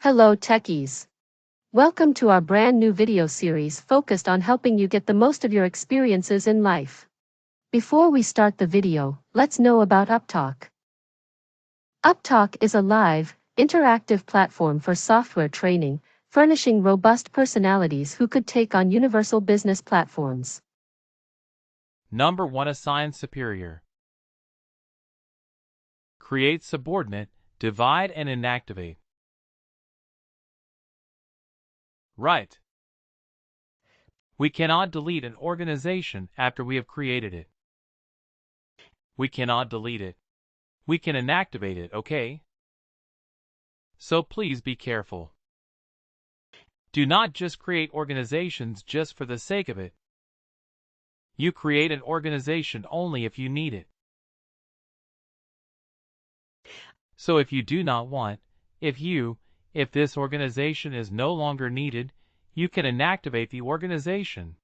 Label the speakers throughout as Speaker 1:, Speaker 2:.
Speaker 1: Hello techies. Welcome to our brand new video series focused on helping you get the most of your experiences in life. Before we start the video, let's know about Upptalk. Upptalk is a live, interactive platform for software training, furnishing robust personalities who could take on universal business platforms.
Speaker 2: Number 1. Assign superior. Create subordinate, divide and inactivate. Right. We cannot delete an organization after we have created it. We cannot delete it. We can inactivate it, okay? So please be careful. Do not just create organizations just for the sake of it. You create an organization only if you need it. So if you do not want, if this organization is no longer needed, you can inactivate the organization.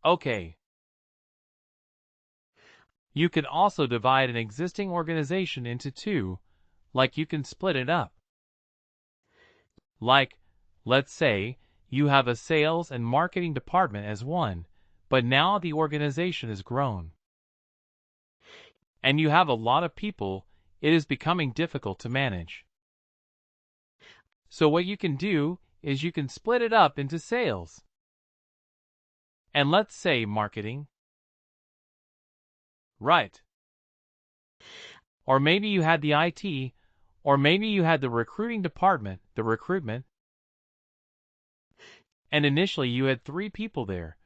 Speaker 2: Okay. You can also divide an existing organization into two, like you can split it up. Like, let's say, you have a sales and marketing department as one, but now the organization has grown. And you have a lot of people, it is becoming difficult to manage. So what you can do is you can split it up into sales. And let's say marketing. Right. Or maybe you had the IT, or maybe you had the recruiting department, the recruitment. And initially you had 3 people there,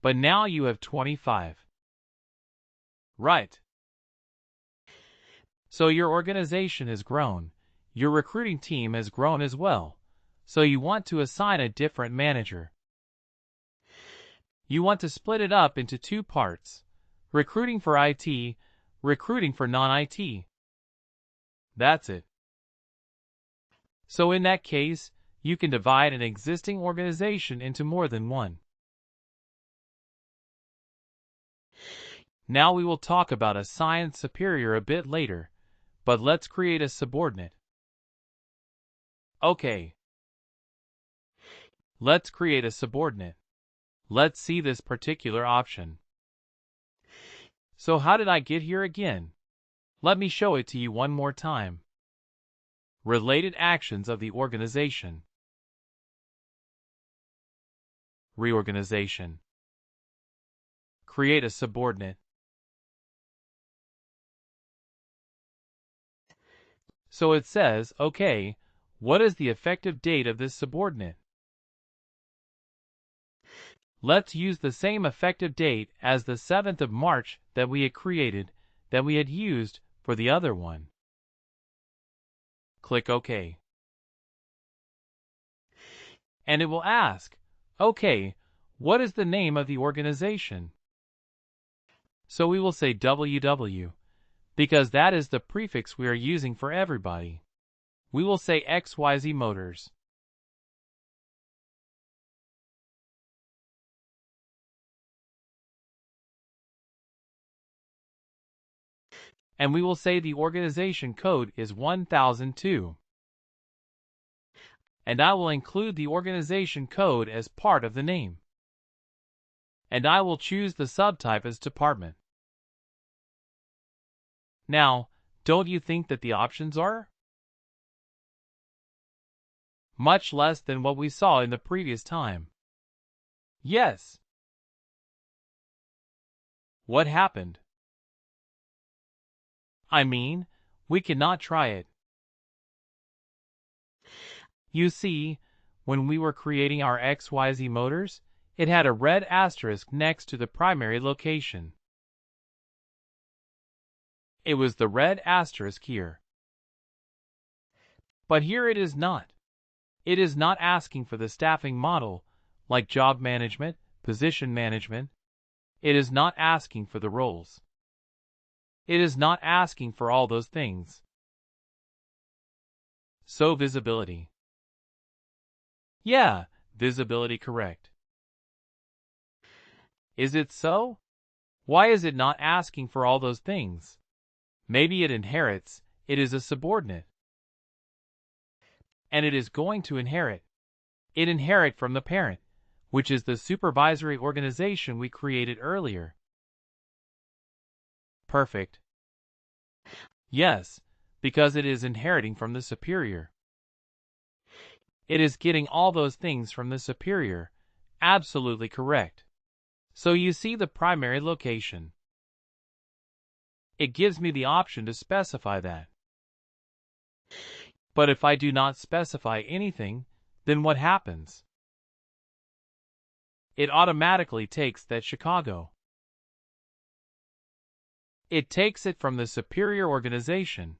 Speaker 2: but now you have 25. Right. So your organization has grown. Your recruiting team has grown as well. So you want to assign a different manager. You want to split it up into 2 parts. Recruiting for IT, recruiting for non-IT. That's it. So in that case, you can divide an existing organization into more than one. Now we will talk about assign superior a bit later, but let's create a subordinate. Okay. Let's create a subordinate. Let's see this particular option. So how did I get here again? Let me show it to you one more time. Related actions of the organization. Reorganization. Create a subordinate. So it says, okay, what is the effective date of this subordinate? Let's use the same effective date as the 7th of March that we had created, that we had used for the other one. Click OK. And it will ask, okay, what is the name of the organization? So we will say WW, because that is the prefix we are using for everybody. We will say XYZ Motors. And we will say the organization code is 1002. And I will include the organization code as part of the name. And I will choose the subtype as department. Now, don't you think that the options are much less than what we saw in the previous time? Yes. What happened? I mean, we cannot try it. You see, when we were creating our XYZ Motors, it had a red asterisk next to the primary location. It was the red asterisk here. But here it is not. It is not asking for the staffing model, like job management, position management. It is not asking for the roles. It is not asking for all those things. So visibility. Yeah, visibility correct. Is it so? Why is it not asking for all those things? Maybe it inherits, it is a subordinate. and it is going to inherit. It inherits from the parent, which is the supervisory organization we created earlier. Perfect. Yes, because it is inheriting from the superior. It is getting all those things from the superior. Absolutely correct. So you see the primary location. It gives me the option to specify that. But if I do not specify anything, then what happens? It automatically takes that Chicago. It takes it from the superior organization.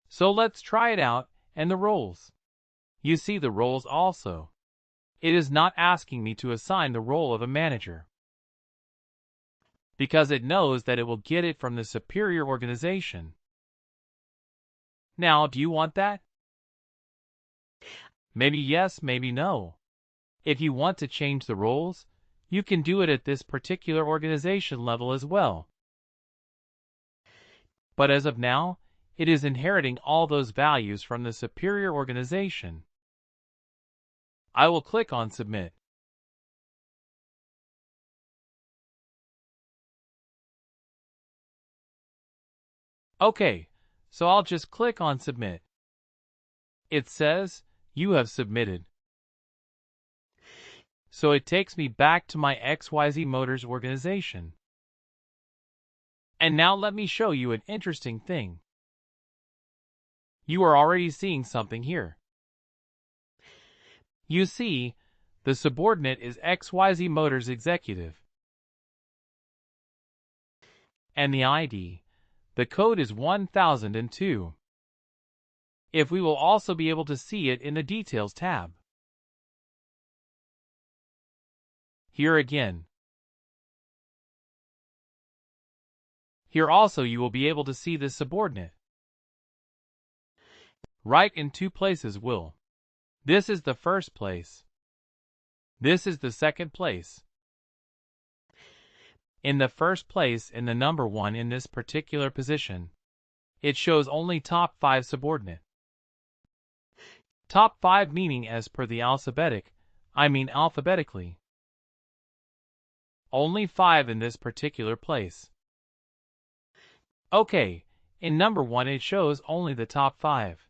Speaker 2: So let's try it out and the roles. You see the roles also. It is not asking me to assign the role of a manager, because it knows that it will get it from the superior organization. Now, do you want that? Maybe yes, maybe no. If you want to change the roles, you can do it at this particular organization level as well. But as of now, it is inheriting all those values from the superior organization. I will click on Submit. Okay, so I'll just click on Submit. It says, you have submitted. So it takes me back to my XYZ Motors organization. And now let me show you an interesting thing. You are already seeing something here. You see, the subordinate is XYZ Motors Executive. And the ID, the code is 1002. If we will also be able to see it in the Details tab. Here again. Here also you will be able to see the subordinate. Right in two places will. This is the first place. This is the second place. In the first place, in the number 1 in this particular position, it shows only top 5 subordinate. Top 5 meaning as per the alphabetic, I mean alphabetically. Only 5 in this particular place. Okay, in number 1 it shows only the top 5.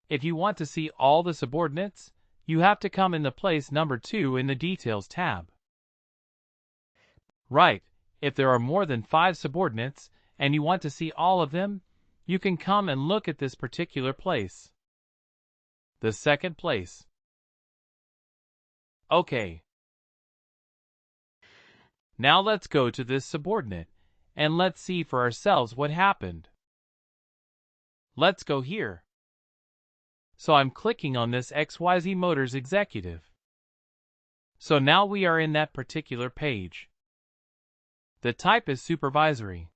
Speaker 2: If you want to see all the subordinates, you have to come in the place number 2 in the Details tab. Right, if there are more than 5 subordinates and you want to see all of them, you can come and look at this particular place. The second place. Okay. Now let's go to this subordinate and let's see for ourselves what happened. Let's go here. So I'm clicking on this XYZ Motors Executive. So now we are in that particular page. The type is supervisory.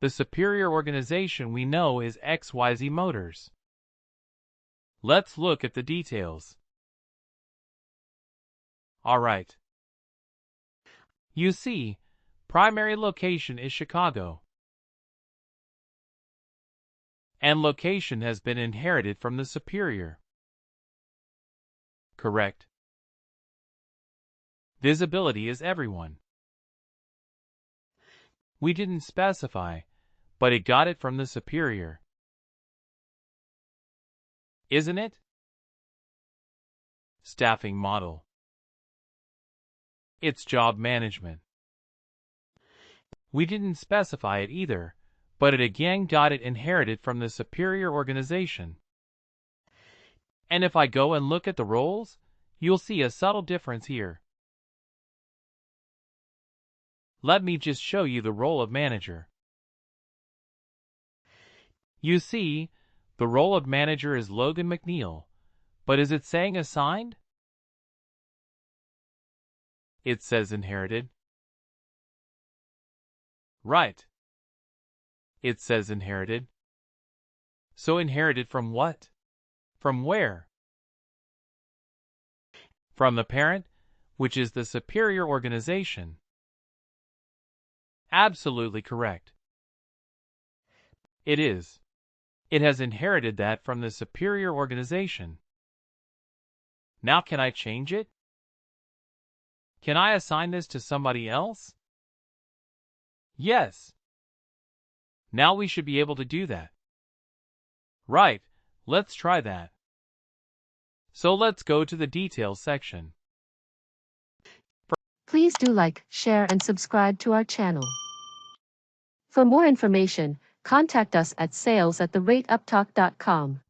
Speaker 2: The superior organization we know is XYZ Motors. Let's look at the details. Alright. You see, primary location is Chicago. And location has been inherited from the superior. Correct. Visibility is everyone. We didn't specify, but it got it from the superior. Isn't it? Staffing model. It's job management. We didn't specify it either, but it again got it inherited from the superior organization. And if I go and look at the roles, you'll see a subtle difference here. Let me just show you the role of manager. You see, the role of manager is Logan McNeil, but is it saying assigned? It says inherited. Right. It says inherited. So inherited from what? From where? From the parent, which is the superior organization. Absolutely correct. It is. It has inherited that from the superior organization. Now can I change it? Can I assign this to somebody else? Yes. Now we should be able to do that. Right, let's try that. So let's go to the details section.
Speaker 1: Please do like, share and subscribe to our channel. For more information, contact us at sales@upptalk.com.